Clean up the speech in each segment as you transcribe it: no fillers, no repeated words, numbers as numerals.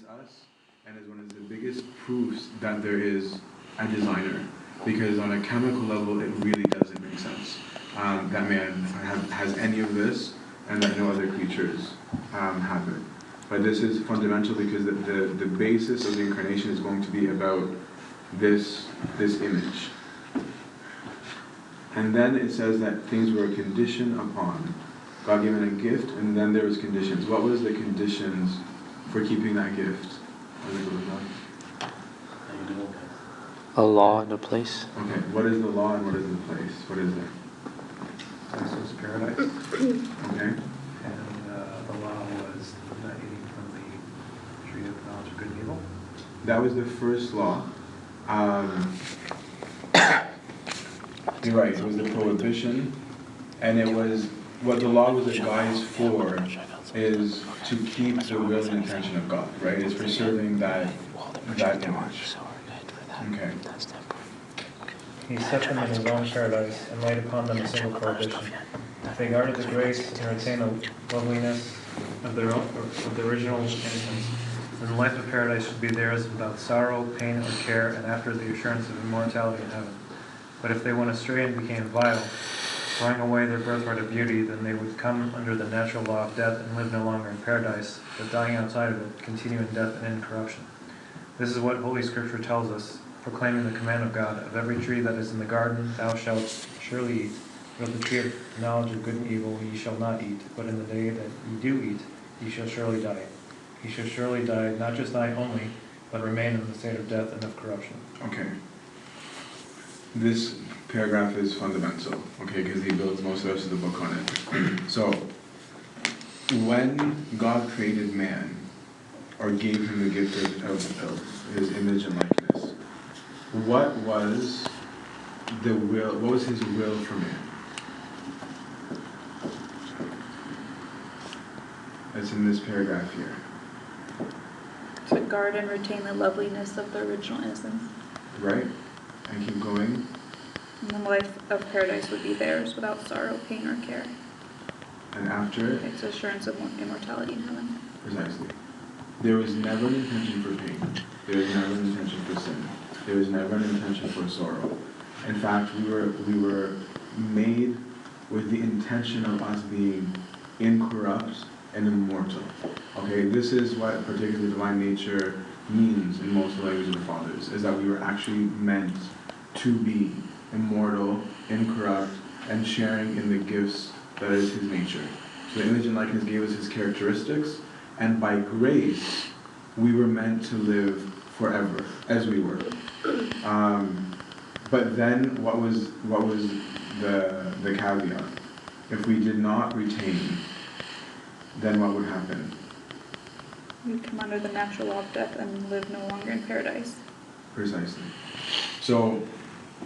us and is one of the biggest proofs that there is a designer. Because on a chemical level, it really doesn't make sense that man has any of this and that no other creatures have it. But this is fundamental because the basis of the incarnation is going to be about this image. And then it says that things were conditioned upon. God gave him a gift, and then there was conditions. What was the conditions for keeping that gift? A law and a place. Okay, what is the law and what is the place? What is it? This was paradise. Okay. And the law was not eating from the tree of knowledge of good and evil. That was the first law. You're right, it was the prohibition, and it was, what the law was a guise for is to keep the will and intention of God, right? It's for serving that image. Okay. He set them in his own paradise and laid upon them a single prohibition. If they guarded the grace and retained the loveliness of their own, of the original innocence, then the life of paradise should be theirs without sorrow, pain, or care, and after the assurance of immortality in heaven. But if they went astray and became vile, throwing away their birthright of beauty, then they would come under the natural law of death and live no longer in paradise, but dying outside of it, continue in death and in corruption. This is what Holy Scripture tells us, proclaiming the command of God, of every tree that is in the garden thou shalt surely eat, but of the tree of knowledge of good and evil ye shall not eat, but in the day that ye do eat, ye shall surely die. Ye shall surely die, not just die only, but remain in the state of death and of corruption. Okay. This paragraph is fundamental, okay, because he builds most of the rest of the book on it. So, when God created man, or gave him the gift of his image and likeness, what was the will? What was his will for man? That's in this paragraph here. To guard and retain the loveliness of the original innocence. Right? And keep going. And the life of paradise would be theirs without sorrow, pain, or care. And after it? It's assurance of immortality in heaven. Precisely. There was never an intention for pain. There was never an intention for sin. There was never an intention for sorrow. In fact, we were made with the intention of us being incorrupt and immortal. Okay, this is what particularly divine nature means in most of the language of the fathers, is that we were actually meant to be immortal, incorrupt, and sharing in the gifts that is his nature. So the image and likeness gave us his characteristics, and by grace, we were meant to live forever, as we were. But then, what was the caveat? If we did not retain, then what would happen? We'd come under the natural law of death and live no longer in paradise. Precisely. So,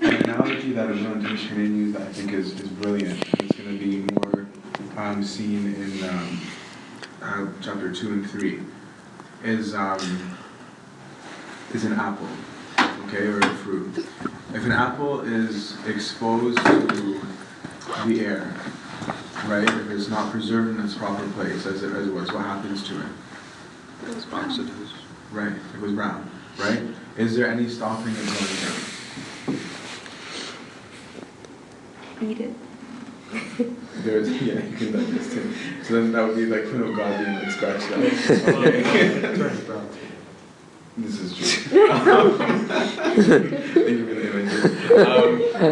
an analogy that I've learned to use that I think is brilliant, it's going to be more seen in chapter 2 and 3, is an apple, okay, or a fruit. If an apple is exposed to the air, right, if it's not preserved in its proper place as it was, what happens to it? It goes brown. Right, it goes brown, right? Is there any stopping it going down? Eat it. There's, yeah, you can digest it. So then that would be like, God being like scratched out. Okay. This is true. Thank you for the image.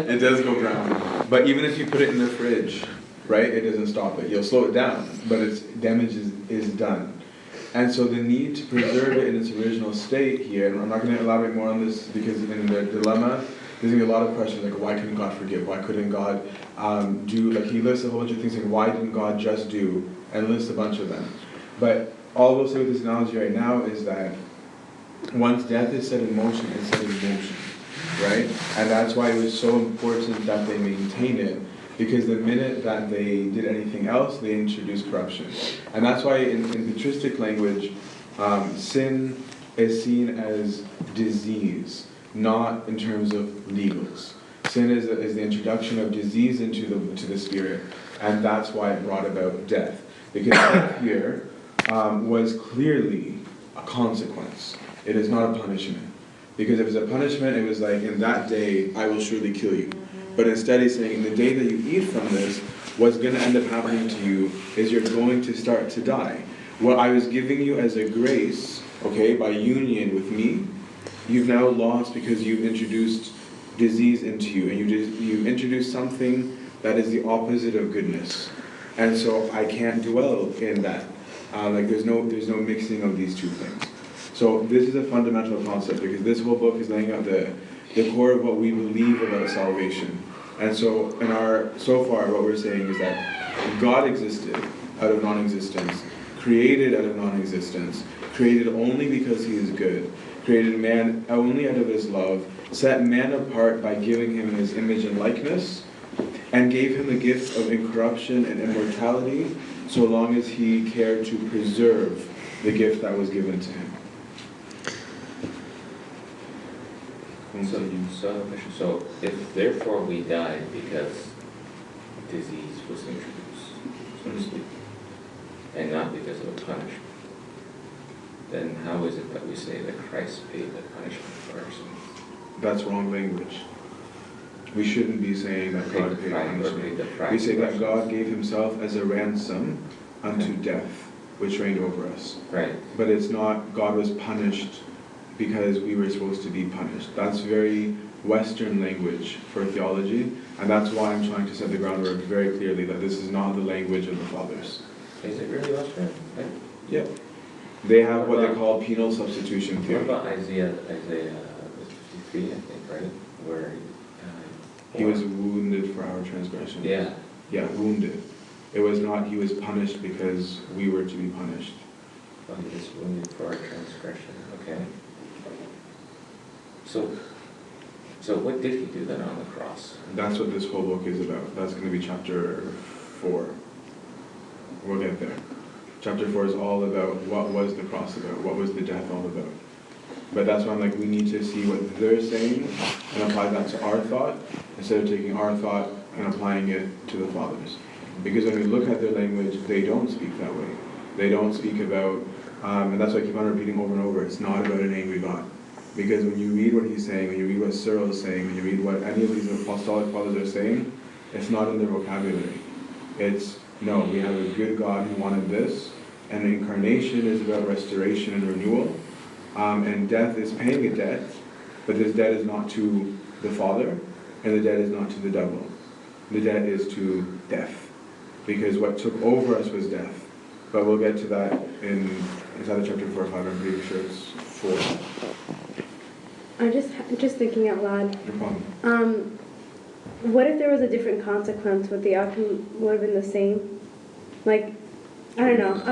It does go brown. But even if you put it in the fridge, right, it doesn't stop it. You'll slow it down, but its damage is done. And so the need to preserve it in its original state here, and I'm not going to elaborate more on this because in the dilemma, there's going to be a lot of questions like, why couldn't God forgive? Why couldn't God do, like he lists a whole bunch of things like, why didn't God just do, and lists a bunch of them. But all we'll say with this analogy right now is that once death is set in motion, it's set in motion, right? And that's why it was so important that they maintain it, because the minute that they did anything else, they introduced corruption. And that's why in patristic language, sin is seen as disease, not in terms of legals. Sin is the introduction of disease into the spirit, and that's why it brought about death. Because death here was clearly a consequence. It is not a punishment. Because if it's a punishment, it was like, in that day, I will surely kill you. But instead he's saying, in the day that you eat from this, what's going to end up happening to you is you're going to start to die. What I was giving you as a grace, okay, by union with me, you've now lost because you've introduced disease into you, and you've introduced something that is the opposite of goodness. And so I can't dwell in that. Like there's no mixing of these two things. So this is a fundamental concept, because this whole book is laying out the core of what we believe about salvation. And so so far what we're saying is that God existed out of non-existence, created out of non-existence, created only because he is good, created man only out of his love, set man apart by giving him his image and likeness, and gave him the gift of incorruption and immortality, so long as he cared to preserve the gift that was given to him. So if therefore we died because disease was introduced, so to speak, and not because of a punishment, then how is it that we say that Christ paid the punishment for our sins? That's wrong language. We shouldn't be saying that God paid punishment. We say that God gave himself as a ransom unto death, which reigned over us. Right. But it's not God was punished because we were supposed to be punished. That's very Western language for theology, and that's why I'm trying to set the groundwork very clearly that this is not the language of the fathers. Is it really Western? Right? Yeah. They have what they call penal substitution theory. What about Isaiah 53, I think, right? Where he was wounded for our transgression. Yeah. Yeah, wounded. It was not he was punished because we were to be punished. Well, he was wounded for our transgression. Okay. So what did he do then on the cross? That's what this whole book is about. That's going to be chapter 4. We'll get there. Chapter 4 is all about what was the cross about, what was the death all about. But that's why I'm like, we need to see what they're saying and apply that to our thought, instead of taking our thought and applying it to the Fathers. Because when we look at their language, they don't speak that way. They don't speak about, and that's why I keep on repeating over and over, it's not about an angry God. Because when you read what he's saying, when you read what Cyril is saying, when you read what any of these apostolic fathers are saying, it's not in their vocabulary. It's, no, we have a good God who wanted this, and incarnation is about restoration and renewal, and death is paying a debt, but this debt is not to the Father, and the debt is not to the devil. The debt is to death, because what took over us was death. But we'll get to that in either chapter 4 or 5, I'm pretty sure it's 4. I'm just thinking out loud. No problem. What if there was a different consequence? Would the outcome would have been the same? Like, I don't know.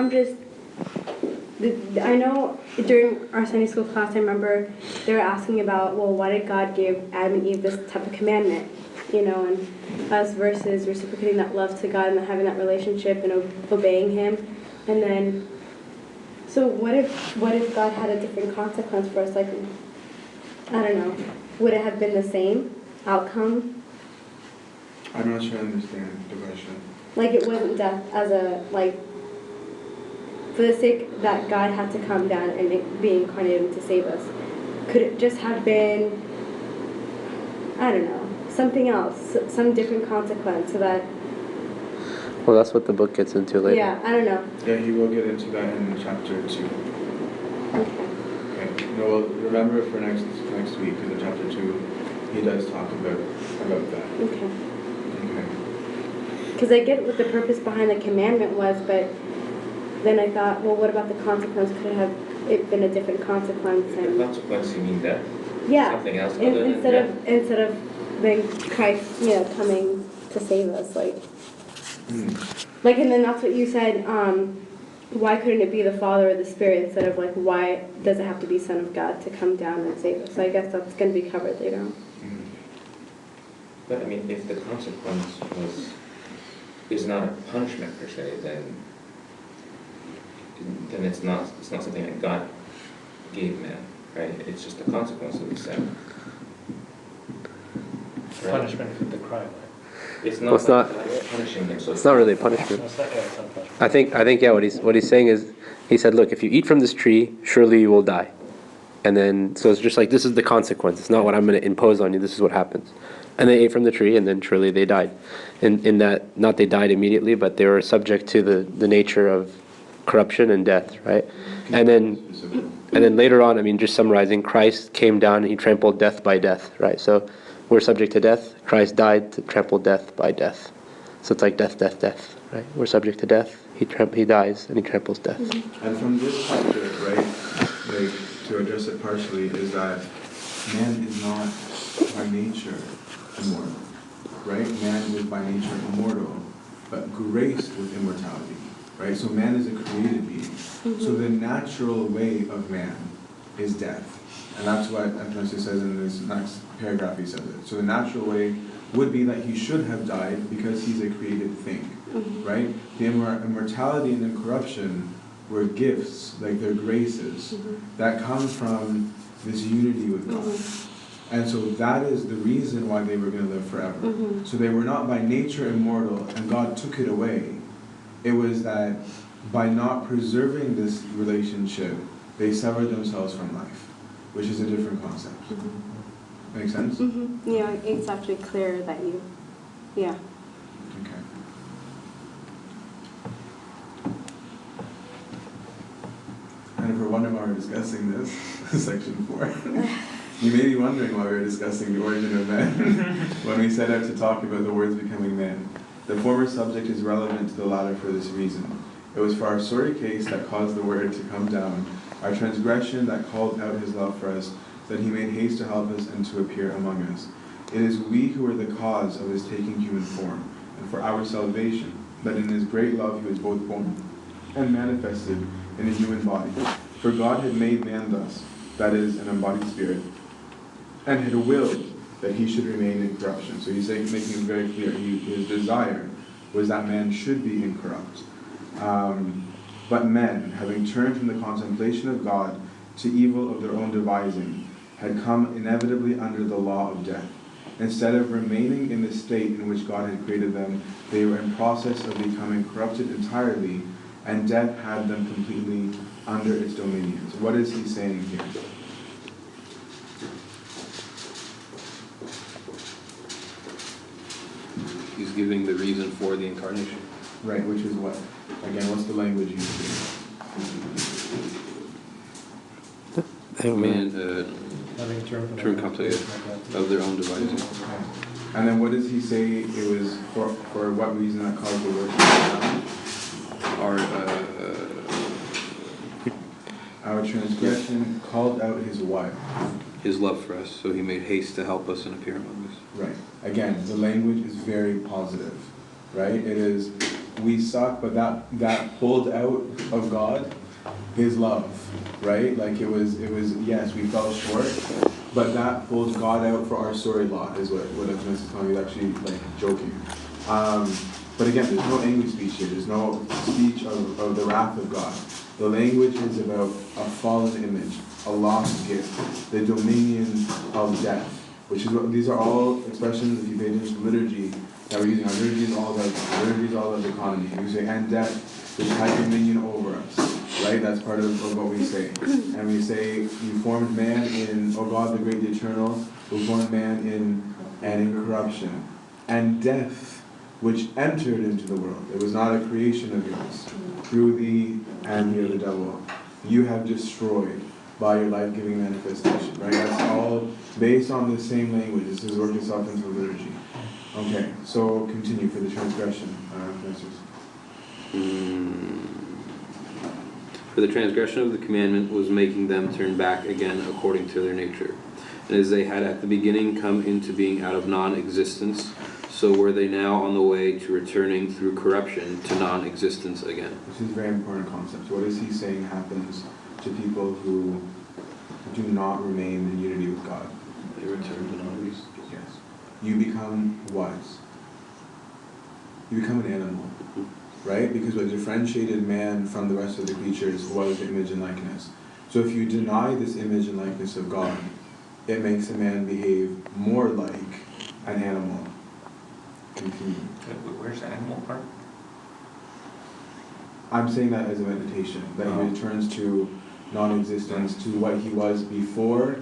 I know during our Sunday school class, I remember they were asking about, well, why did God give Adam and Eve this type of commandment? You know, and us versus reciprocating that love to God and having that relationship and obeying Him. And then, so what if God had a different consequence for us? Like, I don't know. Would it have been the same outcome? I'm not sure I understand the question. Like, it wasn't death as a, like, for the sake that God had to come down and be incarnated to save us. Could it just have been, I don't know, something else, some different consequence so that... Well, that's what the book gets into later. Yeah, I don't know. Yeah, he will get into that in chapter 2. Okay. Okay. No, well, remember for next week, because in chapter 2, he does talk about that. Okay. Okay. Because I get what the purpose behind the commandment was, but then I thought, well, what about the consequence? Could it been a different consequence? The consequence, you mean death? Yeah. Something else other than instead of then Christ, coming to save us, like, and then that's what you said. Why couldn't it be the Father or the Spirit instead of like why does it have to be Son of God to come down and save us? So I guess that's going to be covered later on. But I mean, if the consequence is not a punishment per se, then it's not something that God gave man, right? It's just a consequence of the sin. Right? Punishment for the crime. It's Well, not, it's not. punishing them, so It's not really a punishment. It's not, yeah, it's not punishment. I think, yeah. What he's saying is, he said, look, if you eat from this tree, surely you will die. And then, so it's just like, this is the consequence. It's not what I'm going to impose on you. This is what happens. And they ate from the tree, and then surely they died. In that, not they died immediately, but they were subject to the nature of corruption and death, right? And then later on, I mean, just summarizing, Christ came down and he trampled death by death, right? So we're subject to death. Christ died to trample death by death. So it's like death, death, death, right? We're subject to death. He dies and he tramples death. And from this chapter, right, like to address it partially, is that man is not by nature immortal, right? Man is by nature immortal, but graced with immortality, right? So man is a created being. So the natural way of man is death. And that's what Antonio says in this next paragraph, he says it. So the natural way would be that he should have died because he's a created thing, right? The immortality and incorruption were gifts, like they're graces, that come from this unity with God. And so that is the reason why they were going to live forever. So they were not by nature immortal, and God took it away. It was that by not preserving this relationship, they severed themselves from life, which is a different concept. Make sense? Yeah, it's actually clear that you, yeah. Okay. And if we're wondering why we're discussing this, section 4, you may be wondering why we're discussing the origin of man when we set out to talk about the words becoming man. The former subject is relevant to the latter for this reason. It was for our sorry case that caused the word to come down, our transgression that called out his love for us, that he made haste to help us and to appear among us. It is we who are the cause of his taking human form, and for our salvation, that in his great love he was both born and manifested in a human body. For God had made man thus, that is, an embodied spirit, and had willed that he should remain in corruption. So he's making it very clear. His desire was that man should be incorrupt. But men, having turned from the contemplation of God to evil of their own devising, had come inevitably under the law of death. Instead of remaining in the state in which God had created them, they were in process of becoming corrupted entirely, and death had them completely under its dominion. So what is he saying here? He's giving the reason for the incarnation. Right, which is what? Again, what's the language used here? Man, Having turn completely of their own devising. Okay. And then what does he say it was for what reason that caused the worship of God? Our transgression called out his what? His love for us, so he made haste to help us and appear among us. Right. Again, the language is very positive, right? It is, we suck, but that pulled out of God his love, right? Like it was, yes, we fell short, but that pulled God out for our sorry lot, is what Mrs. Tommy is actually like joking. But again, there's no angry speech here. There's no speech of the wrath of God. The language is about a fallen image, a lost gift, the dominion of death, which is what these are all expressions, if you pay attention to liturgy, that we're using. Our liturgy is all about the economy. We say, and death, which had dominion over us, right? That's part of what we say. And we say, you formed man in, O God, the great, the eternal, who formed man in corruption. And death, which entered into the world. It was not a creation of yours. Through thee and the devil, you have destroyed by your life-giving manifestation, right? That's all based on the same language. This is working itself into liturgy. Okay, so continue for the transgression, For the transgression of the commandment was making them turn back again according to their nature. And as they had at the beginning come into being out of non-existence, so were they now on the way to returning through corruption to non-existence again. This is a very important concept. What is he saying happens to people who do not remain in unity with God? They return to non-existence. Yes. You become what? You become an animal, right? Because what differentiated man from the rest of the creatures was the image and likeness. So if you deny this image and likeness of God, it makes a man behave more like an animal. continue. Where's the animal part? I'm saying that as a meditation, that he returns to non-existence, to what he was before,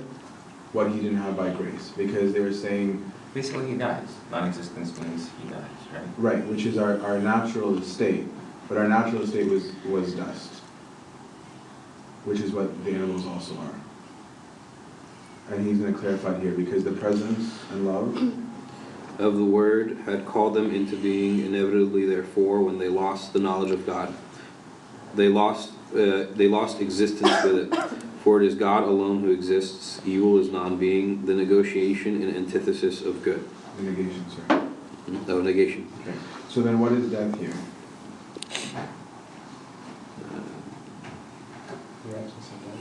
what he didn't have by grace. Because they were saying... Basically he dies. Non-existence means he dies, right? Right, which is our natural state. But our natural state was dust, which is what the animals also are. And he's going to clarify here, because the presence and love of the Word had called them into being. Inevitably, therefore, when they lost the knowledge of God, they lost existence with it. For it is God alone who exists. Evil is non-being, the negotiation and antithesis of good. the negation, sorry. Oh, negation. Okay. So then what is death here? The absence of death.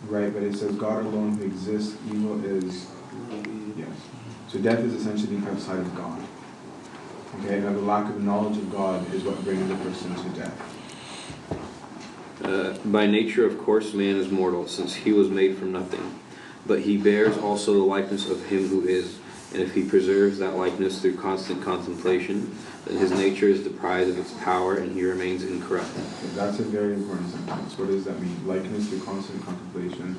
Right, but it says God alone who exists, evil is, yes. So death is essentially being outside of God. Okay, now the lack of knowledge of God is what brings a person to death. By nature, of course, man is mortal, since he was made from nothing. But he bears also the likeness of him who is, and if he preserves that likeness through constant contemplation, then his nature is deprived of its power, and he remains incorrupt. Okay, that's a very important sentence. What does that mean? Likeness through constant contemplation.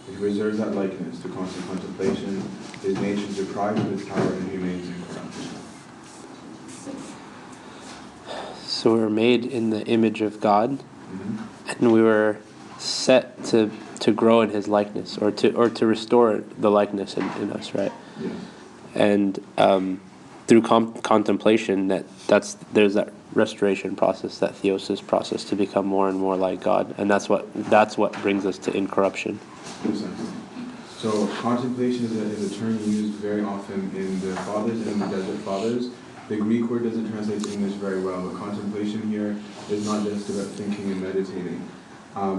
If he preserves that likeness through constant contemplation, his nature is deprived of its power and he remains incorrupt. So we were made in the image of God, Mm-hmm. and we were set to grow in His likeness, or to restore the likeness in us, right? Yes. And through contemplation, there's that restoration process, that theosis process, to become more and more like God, and that's what brings us to incorruption. Precisely. So contemplation is a term used very often in the Fathers and in the Desert Fathers. The Greek word doesn't translate to English very well, but contemplation here is not just about thinking and meditating.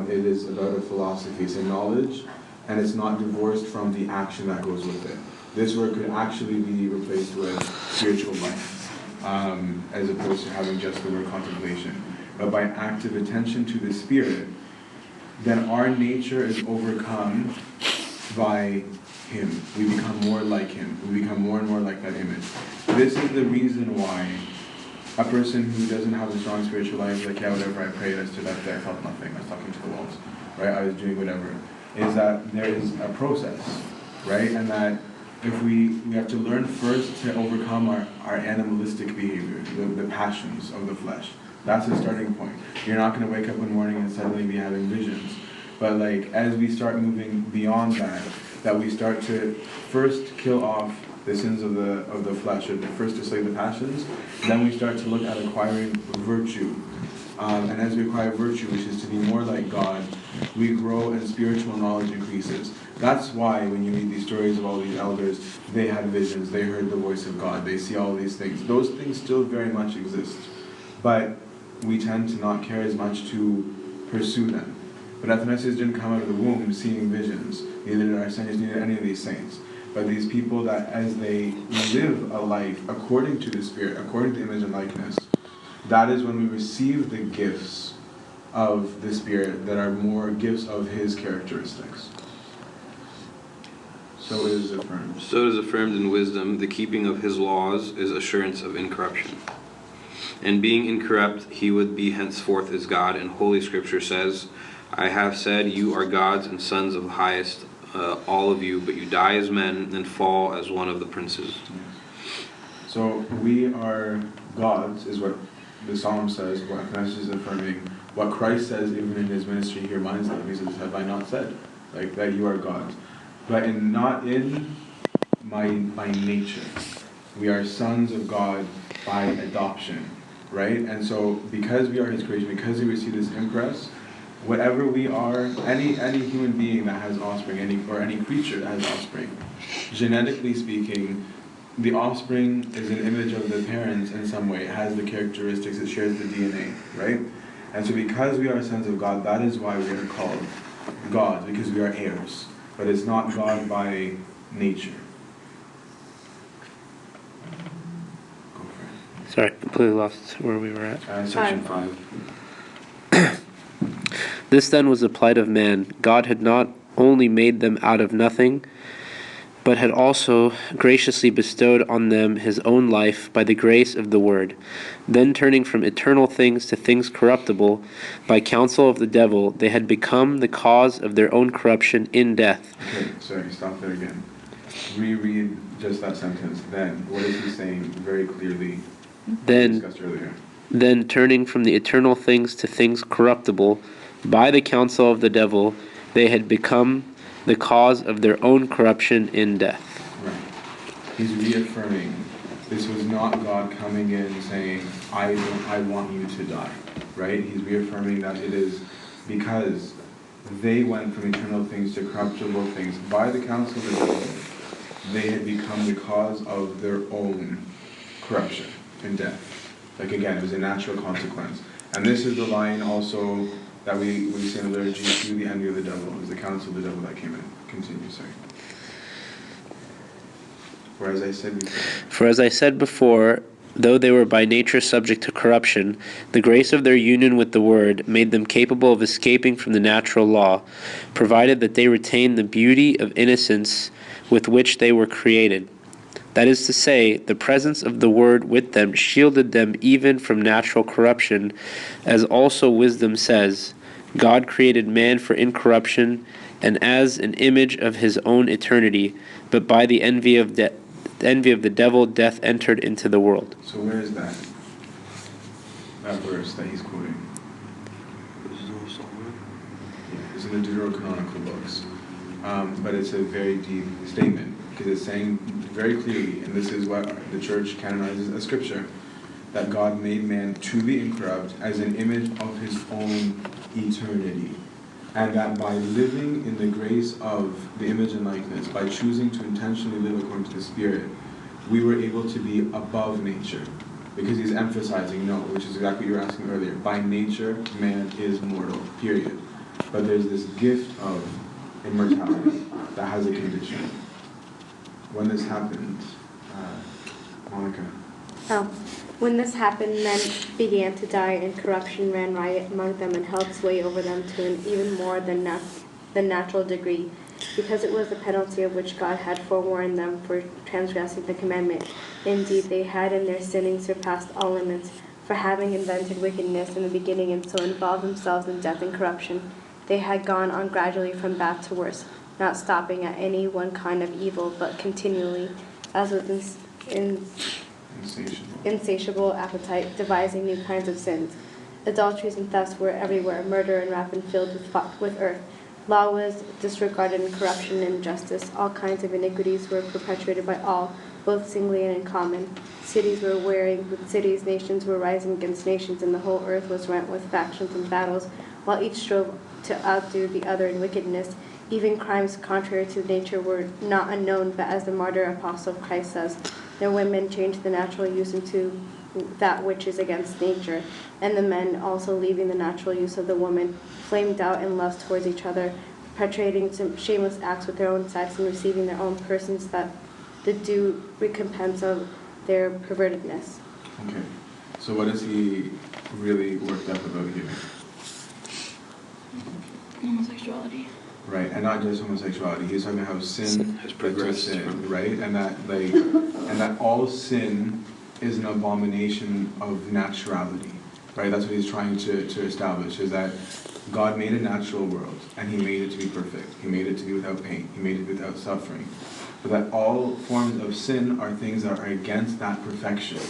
It is about a philosophy. It's a knowledge, and it's not divorced from the action that goes with it. This word could actually be replaced with spiritual life, as opposed to having just the word contemplation. But by active attention to the Spirit, then our nature is overcome by Him. We become more like Him. We become more and more like that image. This is the reason why a person who doesn't have a strong spiritual life is like, yeah, whatever I prayed, I stood up there, I felt nothing, I was talking to the walls, right? I was doing whatever. Is that there is a process, right? And that if we have to learn first to overcome our animalistic behavior, the passions of the flesh. That's the starting point. You're not going to wake up one morning and suddenly be having visions. But like as we start moving beyond that we start to first kill off the sins of the flesh, or first to slay the passions, then we start to look at acquiring virtue. And as we acquire virtue, which is to be more like God, we grow and spiritual knowledge increases. That's why when you read these stories of all these elders, they had visions, they heard the voice of God, they see all these things. Those things still very much exist. But we tend to not care as much to pursue them. But Athanasius didn't come out of the womb seeing visions. Neither did Arsenius, neither did any of these saints. But these people that as they live a life according to the Spirit, according to the image and likeness, that is when we receive the gifts of the Spirit that are more gifts of His characteristics. So it is affirmed. So it is affirmed in wisdom, the keeping of His laws is assurance of incorruption. And being incorrupt, He would be henceforth as God, and Holy Scripture says, I have said, you are gods and sons of the highest, all of you, but you die as men and fall as one of the princes. Yes. So we are gods, is what the Psalm says, what Athanasius is affirming. What Christ says even in His ministry here, minds them. He says, have I not said? Like that you are gods. But not in my nature. We are sons of God by adoption. Right? And so because we are His creation, because we receive this impress, whatever we are, any human being that has offspring, any creature that has offspring, genetically speaking, the offspring is an image of the parents in some way. It has the characteristics, it shares the DNA, right? And so because we are sons of God, that is why we are called gods, because we are heirs. But it's not God by nature. Go for it. Sorry, completely lost where we were at. Section 5. This then was the plight of man. God had not only made them out of nothing, but had also graciously bestowed on them his own life by the grace of the word. Then turning from eternal things to things corruptible, by counsel of the devil, they had become the cause of their own corruption in death. Okay, sorry, stop there again. Reread just that sentence. Then, what is he saying very clearly? Then, Discussed earlier. then turning from the eternal things to things corruptible, by the counsel of the devil, they had become the cause of their own corruption in death. Right. He's reaffirming this was not God coming in saying, I want you to die. Right? He's reaffirming that it is because they went from eternal things to corruptible things. By the counsel of the devil, they had become the cause of their own corruption and death. Like again, it was a natural consequence. And this is the line also that we say in the liturgy, through the envy of the devil. It was the counsel of the devil that came in. Continue, sorry. For as I said before, though they were by nature subject to corruption, the grace of their union with the Word made them capable of escaping from the natural law, provided that they retained the beauty of innocence with which they were created. That is to say, the presence of the Word with them shielded them even from natural corruption, as also wisdom says, God created man for incorruption, and as an image of his own eternity, but by the envy of the devil, death entered into the world. So where is that? That verse that he's quoting? Yeah, it's in the Deuterocanonical books. But it's a very deep statement, because it's saying very clearly, and this is what the church canonizes as scripture, that God made man to be incorrupt as an image of his own eternity. And that by living in the grace of the image and likeness, by choosing to intentionally live according to the Spirit, we were able to be above nature. Because he's emphasizing, no, which is exactly what you were asking earlier, by nature, man is mortal, period. But there's this gift of immortality that has a condition. When this happened, Monica. When this happened, men began to die, and corruption ran riot among them and held sway over them to an even more than natural degree, because it was the penalty of which God had forewarned them for transgressing the commandment. Indeed, they had in their sinning surpassed all limits, for having invented wickedness in the beginning and so involved themselves in death and corruption, they had gone on gradually from bad to worse, not stopping at any one kind of evil, but continually, as with insatiable appetite, devising new kinds of sins. Adulteries and thefts were everywhere, murder and rapine filled with earth. Law was disregarded, and corruption and injustice. All kinds of iniquities were perpetrated by all, both singly and in common. Cities were warring with cities, nations were rising against nations, and the whole earth was rent with factions and battles, while each strove to outdo the other in wickedness. Even crimes contrary to nature were not unknown, but as the martyr apostle of Christ says, their women changed the natural use into that which is against nature, and the men also, leaving the natural use of the woman, flamed out in lust towards each other, perpetrating some shameless acts with their own sex and receiving their own persons that the due recompense of their pervertedness. Okay, so what is he really worked up about here? Homosexuality. Right, and not just homosexuality. He's talking about how sin has led to progressed, sin, right? And that all sin is an abomination of naturality, right? That's what he's trying to establish, is that God made a natural world, and he made it to be perfect. He made it to be without pain. He made it without suffering. But that all forms of sin are things that are against that perfection,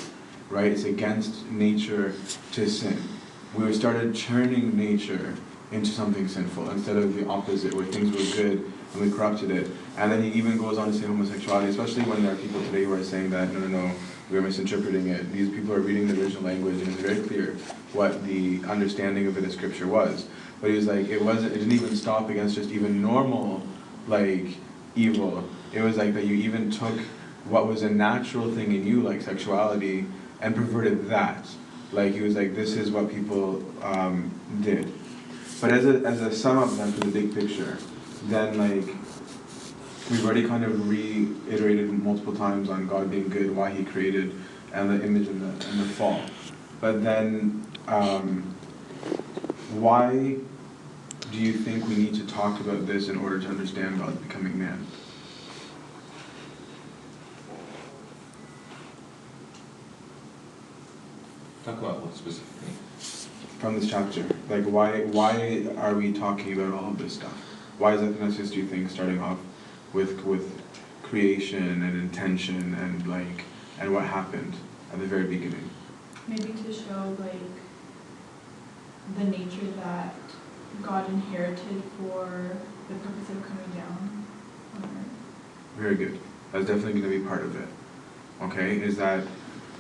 right? It's against nature to sin. We started turning nature into something sinful instead of the opposite, where things were good and we corrupted it. And then he even goes on to say homosexuality, especially when there are people today who are saying that, no, we're misinterpreting it. These people are reading the original language, and it's very clear what the understanding of it in Scripture was. But he was like, it didn't even stop against just even normal, evil. It was like that you even took what was a natural thing in you, like sexuality, and perverted that. Like, he was like, this is what people did. But as a sum up then for the big picture, then we've already kind of reiterated multiple times on God being good, why he created, and the image and the fall. But then why do you think we need to talk about this in order to understand God becoming man? Talk about what specifically? From this chapter? Like, why are we talking about all of this stuff? Why is that the necessary, do you think, starting off with creation and intention and what happened at the very beginning? Maybe to show like the nature that God inherited for the purpose of coming down on earth. Very good. That's definitely going to be part of it. Okay, is that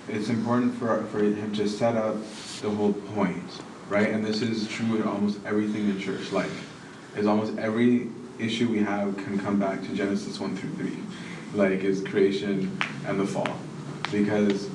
it's important for him to set up the whole point, right? And this is true in almost everything in church life. Is almost every issue we have can come back to Genesis 1 through 3, like is creation and the fall, because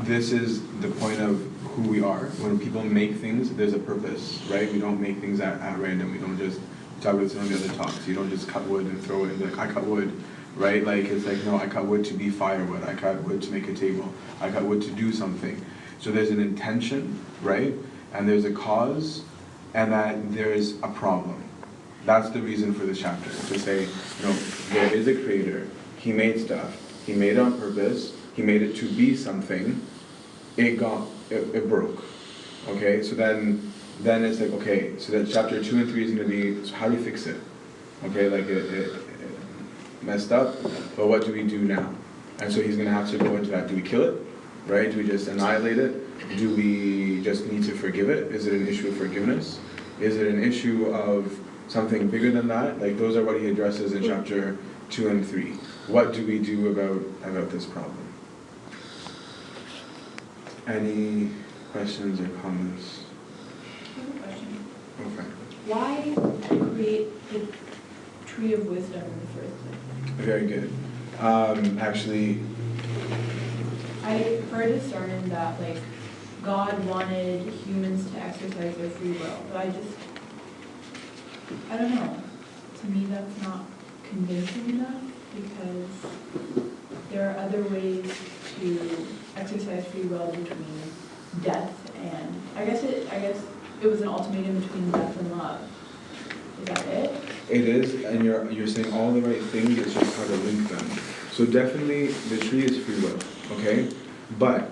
this is the point of who we are. When people make things, there's a purpose, right? We don't make things at random. We don't just talk about some of the other talks. You don't just cut wood and throw it and be like, I cut wood, right? Like it's like, no, I cut wood to be firewood. I cut wood to make a table. I cut wood to do something. So there's an intention, right? And there's a cause, and that there's a problem. That's the reason for this chapter, to say, there is a creator. He made stuff. He made it on purpose. He made it to be something. It broke. Okay, so then it's like, okay, so that chapter 2 and 3 is going to be, so how do we fix it? Okay, like it messed up, but what do we do now? And so he's going to have to go into that. Do we kill it? Right? Do we just annihilate it? Do we just need to forgive it? Is it an issue of forgiveness? Is it an issue of something bigger than that? Like those are what he addresses in chapter 2 and 3. What do we do about this problem? Any questions or comments? I have a question. Okay. Why create the tree of wisdom in the first place? Very good. Actually, I heard a sermon that like God wanted humans to exercise their free will, but I don't know. To me, that's not convincing enough because there are other ways to exercise free will between death and I guess it was an ultimatum between death and love. Is that it? it is, and you're saying all the right things. It's just how to link them. So definitely, the tree is free will. Okay, but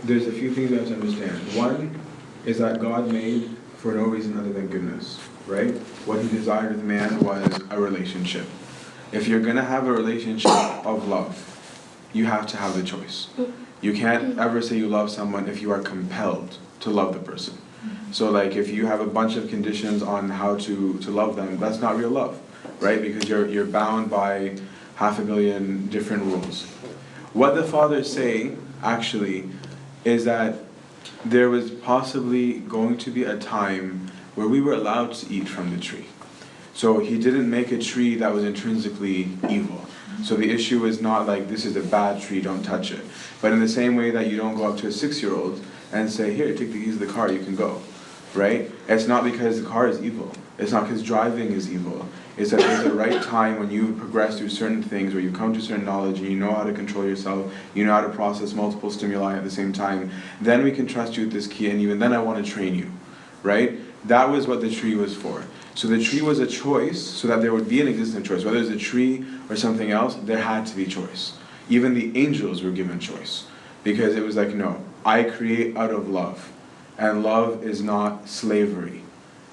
there's a few things you have to understand. One is that God made for no reason other than goodness, right? What he desired with man was a relationship. If you're going to have a relationship of love, you have to have the choice. You can't ever say you love someone if you are compelled to love the person. So like if you have a bunch of conditions on how to love them, that's not real love, right? Because you're bound by 500 million different rules. What the fathers say, actually, is that there was possibly going to be a time where we were allowed to eat from the tree. So he didn't make a tree that was intrinsically evil. So the issue is not like, this is a bad tree, don't touch it. But in the same way that you don't go up to a 6-year-old and say, here, take the keys of the car, you can go, right? It's not because the car is evil. It's not because driving is evil. It's that there's a right time when you progress through certain things, where you come to certain knowledge and you know how to control yourself, you know how to process multiple stimuli at the same time. Then we can trust you with this key, and even then I want to train you, right? That was what the tree was for. So the tree was a choice, so that there would be an existent choice. Whether it's a tree or something else, there had to be choice. Even the angels were given choice. Because it was like, no, I create out of love. And love is not slavery.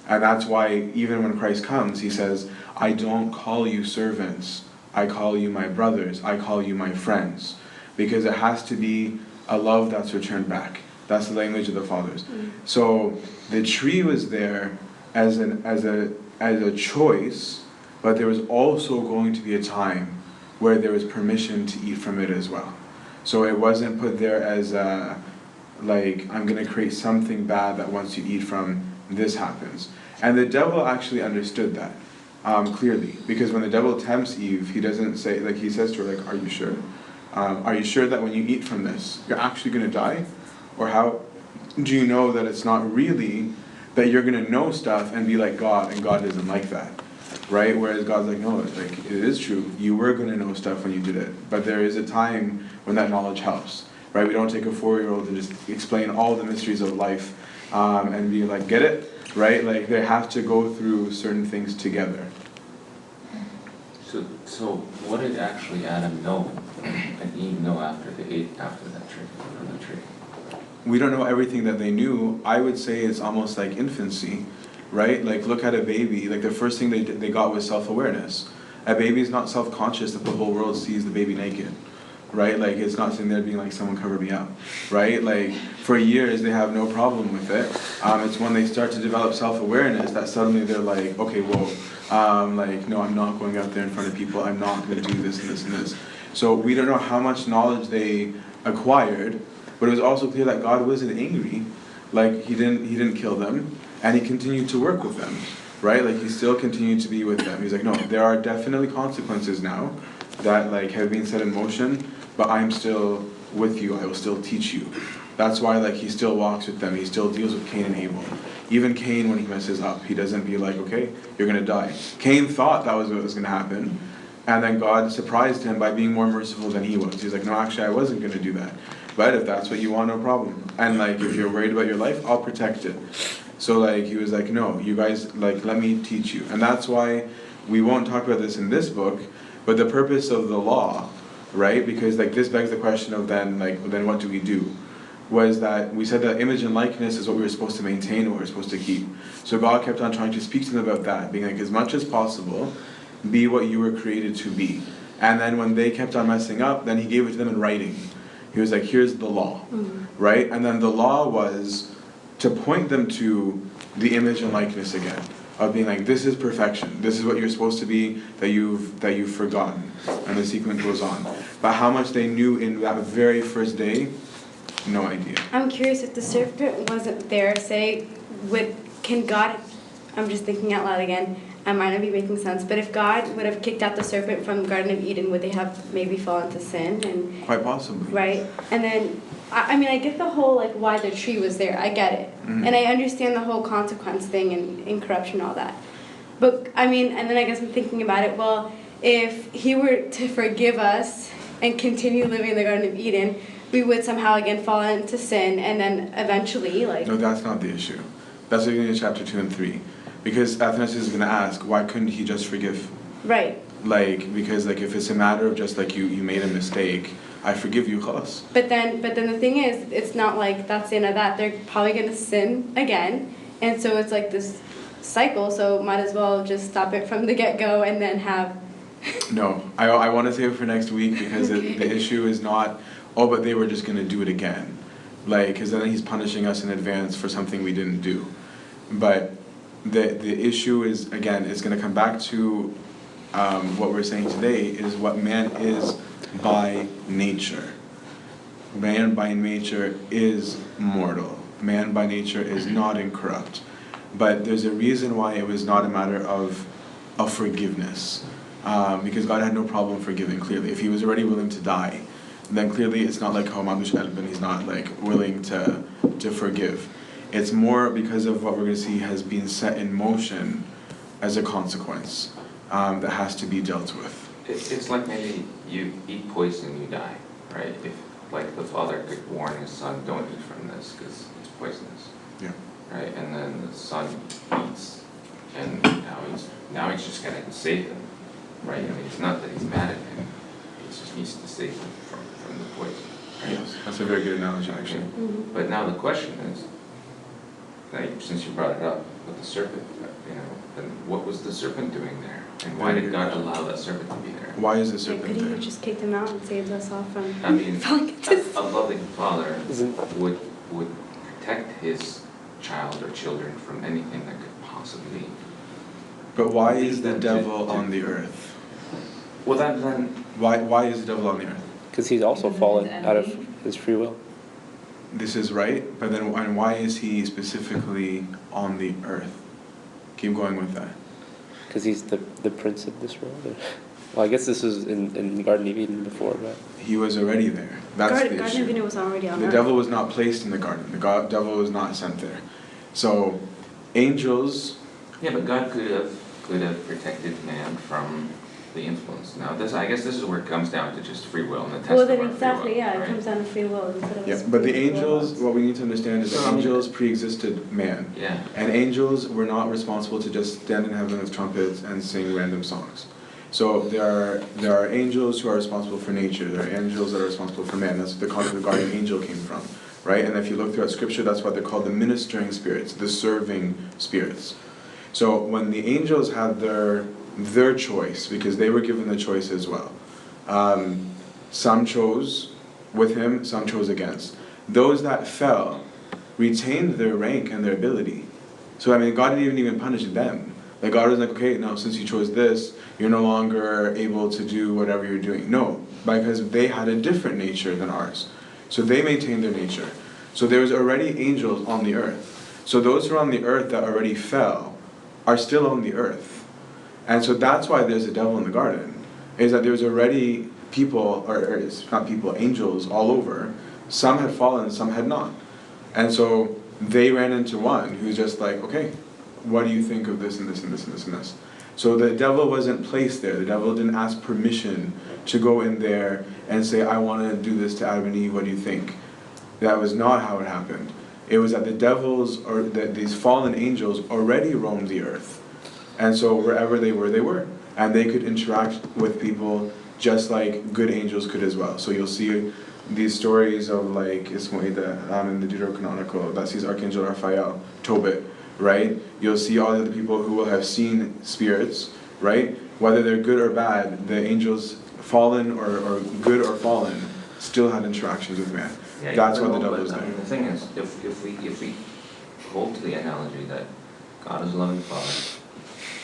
And that's why even when Christ comes, he says, I don't call you servants. I call you my brothers. I call you my friends. Because it has to be a love that's returned back. That's the language of the fathers. So the tree was there as a choice, but there was also going to be a time where there was permission to eat from it as well. So it wasn't put there as like, I'm going to create something bad that once you eat from, this happens. And the devil actually understood that clearly, because when the devil tempts Eve, he doesn't say, like he says to her, like, are you sure? Are you sure that when you eat from this, you're actually going to die? Or how do you know that it's not really that you're going to know stuff and be like God, and God isn't like that, right? Whereas God's like, no, like, it is true. You were going to know stuff when you did it, but there is a time when that knowledge helps, right? We don't take a 4-year-old and just explain all the mysteries of life and be like, get it, right? Like, they have to go through certain things together. So what did actually Adam know and Eve know after they ate after that tree, from the tree? we don't know everything that they knew. I would say it's almost like infancy, right? Like look at a baby, like the first thing they got was self-awareness. A baby is not self-conscious that the whole world sees the baby naked, right? Like it's not sitting there being like, someone cover me up, right? Like for years they have no problem with it. It's when they start to develop self-awareness that suddenly they're like, okay, whoa, like no, I'm not going out there in front of people, I'm not going to do this and this and this. So we don't know how much knowledge they acquired, but it was also clear that God wasn't angry. Like he didn't kill them, and he continued to work with them, right? Like he still continued to be with them. He's like, no, there are definitely consequences now that like have been set in motion, but I'm still with you. I will still teach you. That's why like he still walks with them. He still deals with Cain and Abel. Even Cain, when he messes up, he doesn't be like, okay, you're gonna die. Cain thought that was what was gonna happen, and then God surprised him by being more merciful than he was. He's like, no, actually, I wasn't gonna do that. But if that's what you want, no problem. And like, if you're worried about your life, I'll protect it. So like, he was like, no, you guys, like, let me teach you. And that's why we won't talk about this in this book, but the purpose of the law, right? Because like, this begs the question of then what do we do? Was that we said that image and likeness is what we were supposed to maintain and what we were supposed to keep. So God kept on trying to speak to them about that, being like, as much as possible, be what you were created to be. And then when they kept on messing up, then he gave it to them in writing. He was like, here's the law, right? And then the law was to point them to the image and likeness again, of being like, this is perfection. This is what you're supposed to be, that you've forgotten. And the sequence goes on. But how much they knew in that very first day, no idea. I'm curious, if the serpent wasn't there, can God, I'm just thinking out loud again, I might not be making sense, but if God would have kicked out the serpent from the Garden of Eden, would they have maybe fallen to sin? And quite possibly. Right? And then, I mean, I get the whole, like, why the tree was there. I get it. And I understand the whole consequence thing and corruption and all that. But, I mean, and then I guess I'm thinking about it, well, if he were to forgive us and continue living in the Garden of Eden, we would somehow again fall into sin, and then eventually, like... No, that's not the issue. That's what you in chapter 2 and 3. Because Athanasius is going to ask, why couldn't he just forgive? Right. Like, because like if it's a matter of just like you made a mistake, I forgive you, khalas. But then the thing is, it's not like that's the end of that. They're probably going to sin again, and so it's like this cycle. So might as well just stop it from the get-go and then have... No, I want to save it for next week, because the issue is not, oh, but they were just going to do it again. Like, because then he's punishing us in advance for something we didn't do. But the issue is, again, it's going to come back to what we're saying today, is what man is by nature. Man by nature is mortal. Man by nature is not incorrupt. But there's a reason why it was not a matter of forgiveness. Because God had no problem forgiving, clearly. If he was already willing to die, then clearly it's not like he's not like willing to forgive. It's more because of what we're going to see has been set in motion as a consequence that has to be dealt with. It's like maybe you eat poison, you die, right? If like the father could warn his son, don't eat from this because it's poisonous. Yeah. Right, and then the son eats, and now he's just gonna save him, right? I mean, it's not that he's mad at him; he just needs to save him from the poison. Right? Yes, that's a very good analogy, actually. Mm-hmm. But now the question is, like, since you brought it up with the serpent, then what was the serpent doing there? And why did God allow that serpent to be there? Why is the Could serpent he there? have just kicked him out and saved us all from I mean, falling into a loving father would protect his child or children from anything that could possibly... But why is the devil on the earth? Well, then... Why is the devil on the earth? Because he's also fallen out of his free will. This is right, but then and why is he specifically on the earth? Keep going with that. Because he's the prince of this world. Well, I guess this was in the Garden of Eden before, but... He was already there. That's the Garden issue. of Eden was already on The Earth. devil was not placed in the garden. The devil was not sent there. So, angels... Yeah, but God could have protected man from the influence. Now, I guess this is where it comes down to just free will and the test Well, of then our exactly, free will, yeah, right? it comes down to free will instead of... Yeah, but the angels, what we need to understand is that angels pre-existed man. Yeah. And angels were not responsible to just stand in heaven with trumpets and sing random songs. So there are angels who are responsible for nature. There are angels that are responsible for man. That's the guardian angel came from. right? And if you look throughout Scripture, that's what they're called, the ministering spirits, the serving spirits. So when the angels had their choice, because they were given the choice as well, some chose with him, some chose against. Those that fell retained their rank and their ability. So I mean, God didn't even punish them. Like God was like, okay, now since you chose this, you're no longer able to do whatever you're doing. No, because they had a different nature than ours. So they maintained their nature. So there was already angels on the earth. So those who are on the earth that already fell are still on the earth. And so that's why there's a devil in the garden, is that there's already people, or it's not people, angels all over. Some had fallen, some had not. And so they ran into one who's just like, okay, what do you think of this and this and this and this and this? So the devil wasn't placed there. The devil didn't ask permission to go in there and say, I want to do this to Adam and Eve, what do you think? That was not how it happened. It was that the devils, or that these fallen angels, already roamed the earth. And so wherever they were. And they could interact with people just like good angels could as well. So you'll see these stories of like Ismail in the Deuterocanonical that sees Archangel Raphael, Tobit, right? You'll see all the other people who will have seen spirits, right? Whether they're good or bad, the angels, fallen or good or fallen, still had interactions with man. Yeah, That's what the devil is I mean, doing. the thing is, if we hold to the analogy that God is a loving Father,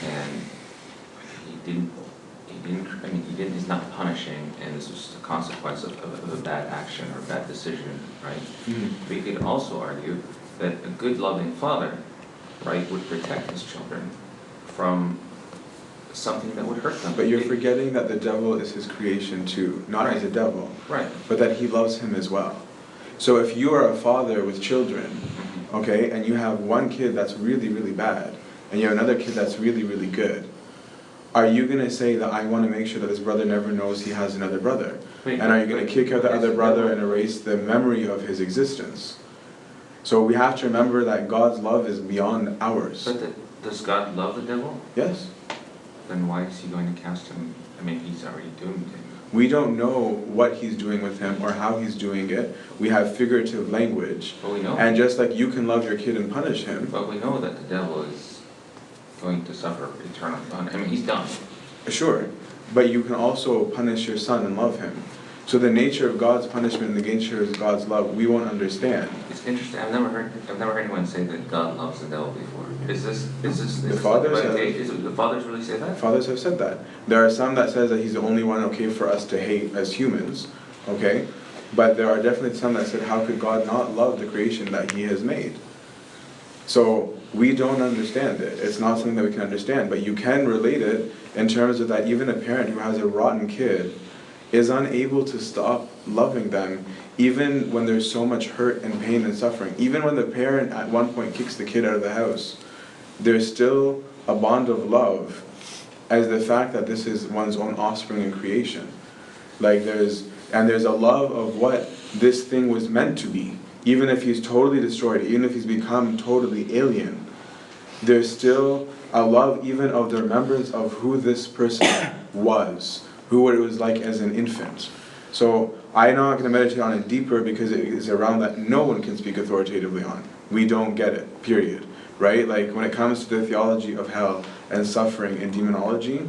and he's not punishing, and this was a consequence of a bad action or a bad decision, right? Mm-hmm. We could also argue that a good loving father, right, would protect his children from something that would hurt them. But you're forgetting that the devil is his creation too, not as a devil, right, but that he loves him as well. So if you are a father with children, okay, and you have one kid that's really, really bad, and you have another kid that's really, really good, are you going to say that I want to make sure that his brother never knows he has another brother? And are you going to kick out the other brother and erase the memory of his existence? So we have to remember that God's love is beyond ours. But does God love the devil? Yes. Then why is he going to cast him? I mean, he's already doomed him. We don't know what he's doing with him or how he's doing it. We have figurative language. But we know. And just like you can love your kid and punish him. But we know that the devil is going to suffer eternal punishment. I mean, he's done. Sure. But you can also punish your son and love him. So the nature of God's punishment and the nature of God's love, we won't understand. It's interesting. I've never heard anyone say that God loves the devil before. Is this The fathers have, the fathers really say that? fathers have said that. There are some that says that he's the only one okay for us to hate as humans, okay? But there are definitely some that said, how could God not love the creation that he has made? So we don't understand it. It's not something that we can understand, but you can relate it in terms of that even a parent who has a rotten kid is unable to stop loving them, even when there's so much hurt and pain and suffering. Even when the parent at one point kicks the kid out of the house, there's still a bond of love as the fact that this is one's own offspring and creation. Like there's a love of what this thing was meant to be. Even if he's totally destroyed, even if he's become totally alien, there's still a love even of the remembrance of who this person was, who it was like as an infant. So I'm not going to meditate on it deeper because it is a realm that no one can speak authoritatively on. We don't get it, period. Right? Like when it comes to the theology of hell and suffering and demonology,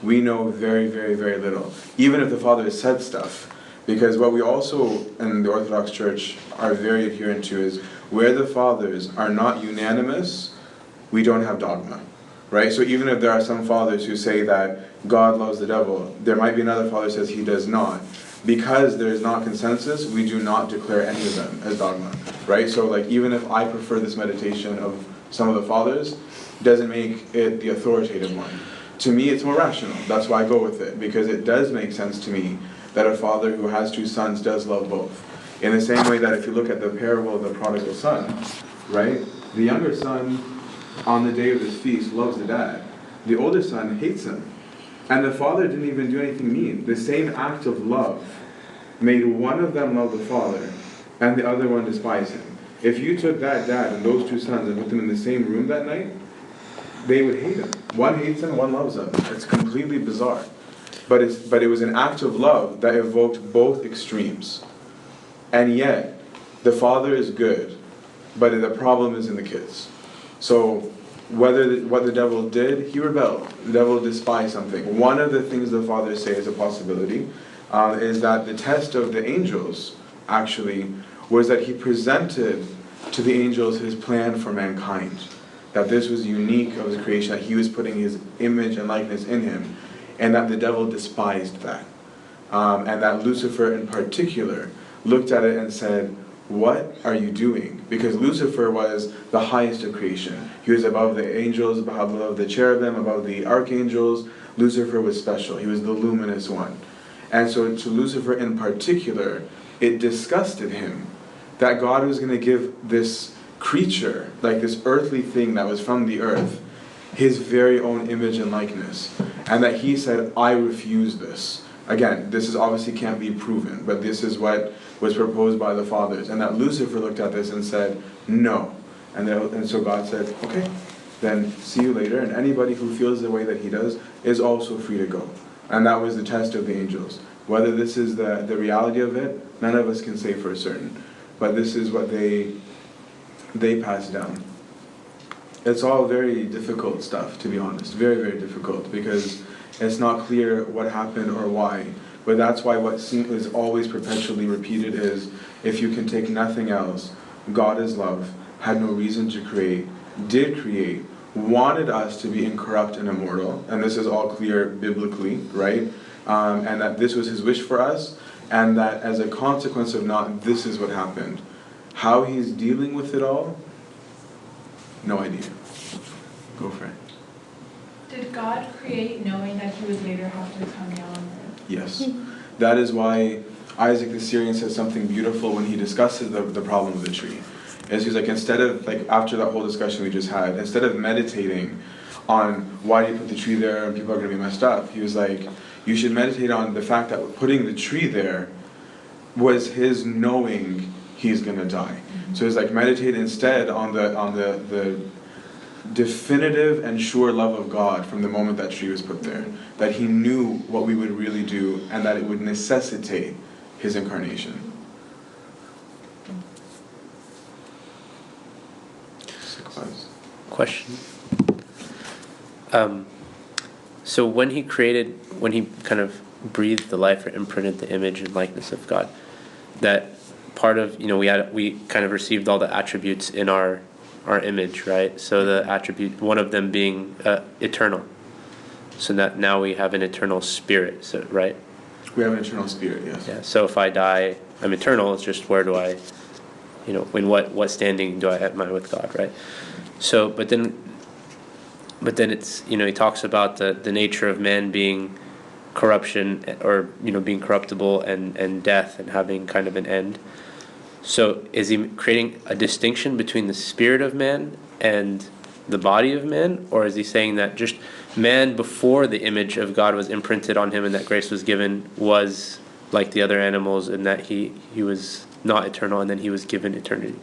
we know very, very, very little. Even if the fathers said stuff. Because what we also in the Orthodox Church are very adherent to is where the fathers are not unanimous, we don't have dogma. Right? So even if there are some fathers who say that God loves the devil, there might be another father who says he does not. Because there is not consensus, we do not declare any of them as dogma. Right? So like even if I prefer this meditation of some of the fathers, doesn't make it the authoritative one. To me, it's more rational. That's why I go with it, because it does make sense to me that a father who has two sons does love both. In the same way that if you look at the parable of the prodigal son, right? The younger son, on the day of his feast, loves the dad. The older son hates him. And the father didn't even do anything mean. The same act of love made one of them love the father, and the other one despise him. If you took that dad and those two sons and put them in the same room that night, they would hate him. One hates him, one loves him. It's completely bizarre. But it was an act of love that evoked both extremes. And yet, the father is good, but the problem is in the kids. So what the devil did, he rebelled. The devil despised something. One of the things the fathers say is a possibility is that the test of the angels actually was that he presented to the angels his plan for mankind. That this was unique of his creation, that he was putting his image and likeness in him, and that the devil despised that. And that Lucifer in particular looked at it and said, what are you doing? Because Lucifer was the highest of creation. He was above the angels, above the cherubim, above the archangels. Lucifer was special. He was the luminous one. And so to Lucifer in particular, it disgusted him that God was going to give this creature, like this earthly thing that was from the earth, his very own image and likeness. And that he said, I refuse this. Again, this is obviously can't be proven, but this is what was proposed by the fathers. And that Lucifer looked at this and said, no. And so God said, okay, then see you later. And anybody who feels the way that he does is also free to go. And that was the test of the angels. Whether this is the reality of it, none of us can say for certain. But this is what they passed down. It's all very difficult stuff, to be honest. Very, very difficult, because it's not clear what happened or why. But that's why what is always perpetually repeated is, if you can take nothing else, God is love, had no reason to create, did create, wanted us to be incorrupt and immortal, and this is all clear biblically, right? And that this was his wish for us, and that as a consequence of not, this is what happened. How he's dealing with it all, no idea. Go for it. Did God create knowing that he would later have to come down? Yes. That is why Isaac the Syrian says something beautiful when he discusses the problem of the tree. Is he's like, instead of, like, after that whole discussion we just had, instead of meditating on why did he put the tree there and people are going to be messed up, he was like, you should meditate on the fact that putting the tree there was his knowing he's going to die. So it's like, meditate instead on the definitive and sure love of God from the moment that tree was put there. That he knew what we would really do, and that it would necessitate his incarnation. Question. So when he kind of breathed the life or imprinted the image and likeness of God, that part of, we kind of received all the attributes in our image, right? So the attribute, one of them being eternal. So that now we have an eternal spirit, so, right? We have an eternal spirit, yes. Yeah. So if I die, I'm eternal. It's just where do I, in what standing am I with God, right? So, but then it's, he talks about the nature of man being corruption, or being corruptible, and death, and having kind of an end. So is he creating a distinction between the spirit of man and the body of man? Or is he saying that just man, before the image of God was imprinted on him and that grace was given, was like the other animals, and that he was not eternal, and then he was given eternity?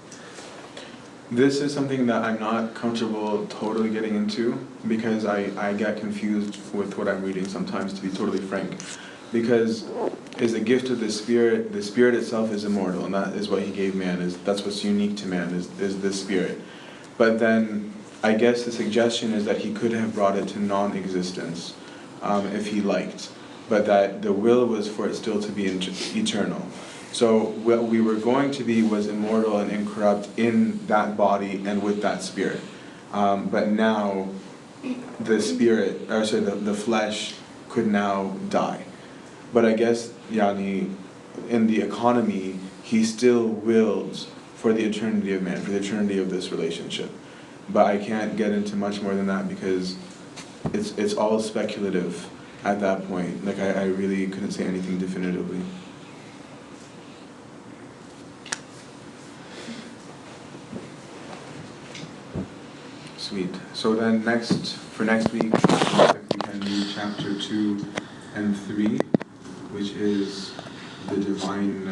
This is something that I'm not comfortable totally getting into, because I get confused with what I'm reading sometimes, to be totally frank. Because is the gift of the spirit itself is immortal, and that is what he gave man, that's what's unique to man, is this spirit. But then I guess the suggestion is that he could have brought it to non-existence if he liked, but that the will was for it still to be eternal. So what we were going to be was immortal and incorrupt in that body and with that spirit. But now the flesh could now die. But I guess, in the economy, he still wills for the eternity of man, for the eternity of this relationship. But I can't get into much more than that, because it's all speculative at that point. Like, I really couldn't say anything definitively. Sweet. So then for next week, we can read chapter 2 and 3, which is the divine